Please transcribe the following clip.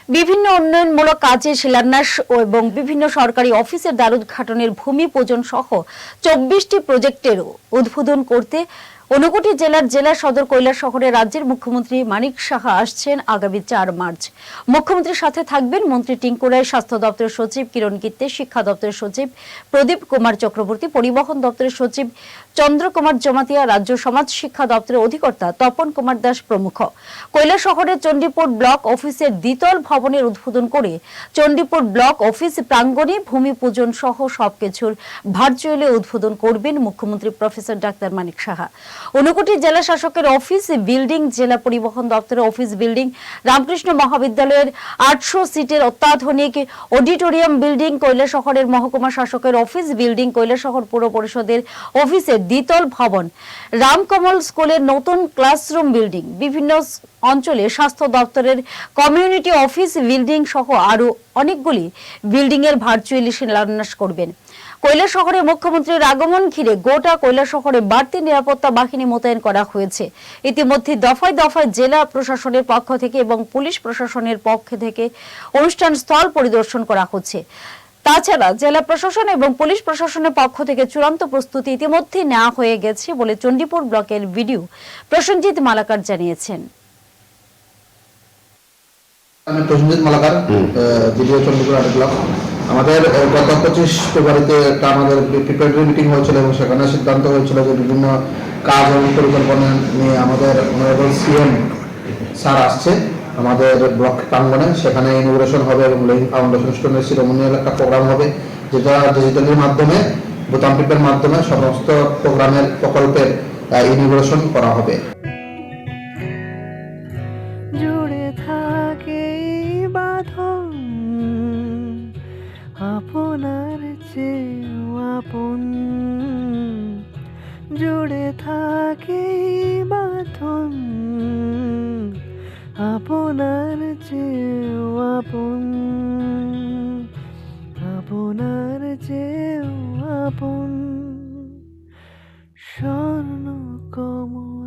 বিভিন্ন উন্নয়নমূলক কাজের শিলান্যাস এবং বিভিন্ন সরকারি অফিসের দ্বার উদ্ঘাটনের ভূমি পূজন সহ 24টি প্রজেক্টের উদ্বোধন করতে ঊনকোটি জেলার জেলা সদর কৈলাসহরে রাজ্যের মুখ্যমন্ত্রী মানিক সাহা আসছেন আগামী 4 মার্চ। মুখ্যমন্ত্রীর সাথে থাকবেন মন্ত্রী টিঙ্কু রায়, স্বাস্থ্য দপ্তরের সচিব কিরণ গিত্তে, শিক্ষা দপ্তরের সচিব প্রদীপ কুমার চক্রবর্তী, পরিবহন দপ্তরের সচিব চন্দ্রকুমার জমাতিয়া, রাজ্য সমাজ শিক্ষা দপ্তরের অধিকর্তা তপন কুমার দাস প্রমুখ। কৈলাসহরের চণ্ডীপুর ব্লক অফিসের দ্বিতল ভবনের উদ্বোধন করে চণ্ডীপুর ব্লক অফিস প্রাঙ্গণে ভূমি পূজন সহ সবকিছুর ভার্চুয়ালি উদ্বোধন করবেন মুখ্যমন্ত্রী প্রফেসর ডাক্তার মানিক সাহা। ঊনকোটি জেলা শাসকের অফিস বিল্ডিং, জেলা পরিবহন দপ্তরের অফিস বিল্ডিং, রামকৃষ্ণ মহাবিদ্যালয়ের 800 সিটের অত্যাধুনিক অডিটোরিয়াম বিল্ডিং, কৈলাসহরের মহকুমা শাসকের অফিস বিল্ডিং, কৈলাসহর পৌর পরিষদের অফিসের দ্বিতল ভবন, রামকমল স্কুলের নতুন ক্লাসরুম বিল্ডিং, বিভিন্ন অঞ্চলে স্বাস্থ্য দপ্তরের কমিউনিটি অফিস বিল্ডিং সহ আরো অনেকগুলি বিল্ডিং এর ভার্চুয়ালি শিলান্যাস করবেন। কৈলাসহরে মুখ্যমন্ত্রীর আগমন ঘিরে গোটা কৈলাসহরে বাড়তি নিরাপত্তা বাহিনী মোতায়েন করা হয়েছে। ইতিমধ্যে দফায় দফায় জেলা প্রশাসনের পক্ষ থেকে এবং পুলিশ প্রশাসনের পক্ষ থেকে অনুষ্ঠান স্থল পরিদর্শন করা হচ্ছে। তাছাড়া জেলা প্রশাসন এবং পুলিশ প্রশাসনের পক্ষ থেকে চূড়ান্ত প্রস্তুতি ইতিমধ্যে নেওয়া হয়ে গেছে বলে চণ্ডীপুর ব্লকের ভিডিও প্রসেনজিৎ মালাকার জানিয়েছেন। আমি প্রসেনজিৎ মালাকার, ভিডিও চণ্ডীপুর ব্লক। আমাদের গত 25 ফেব্রুয়ারিতে একটা আমাদের প্রিপারেটরি মিটিং হয়েছিল এবং সেখানে সিদ্ধান্ত হয়েছিল যে বিভিন্ন কাজ এবং পরিকল্পনা নিয়ে আমাদের অনারেবল সিএম স্যার আসছে আমাদের ব্লক প্রাঙ্গণে। সেখানে ইনোগ্রেশন হবে এবং লেইং ফাউন্ডেশন স্টোনের সিরিমোনিয়াল একটা প্রোগ্রাম হবে, যেটা ডিজিটালের মাধ্যমে বোতাম টিপের মাধ্যমে সমস্ত প্রোগ্রামের প্রকল্পের ইনোগ্রেশন করা হবে। জুড়ে থাকে বাঁধন আপনার চেয়েও আপন, জুড়ে থাকে বাঁধন আপনার চেয়েও আপন, আপনার চেয়েও আপন। স্বর্ণ কমল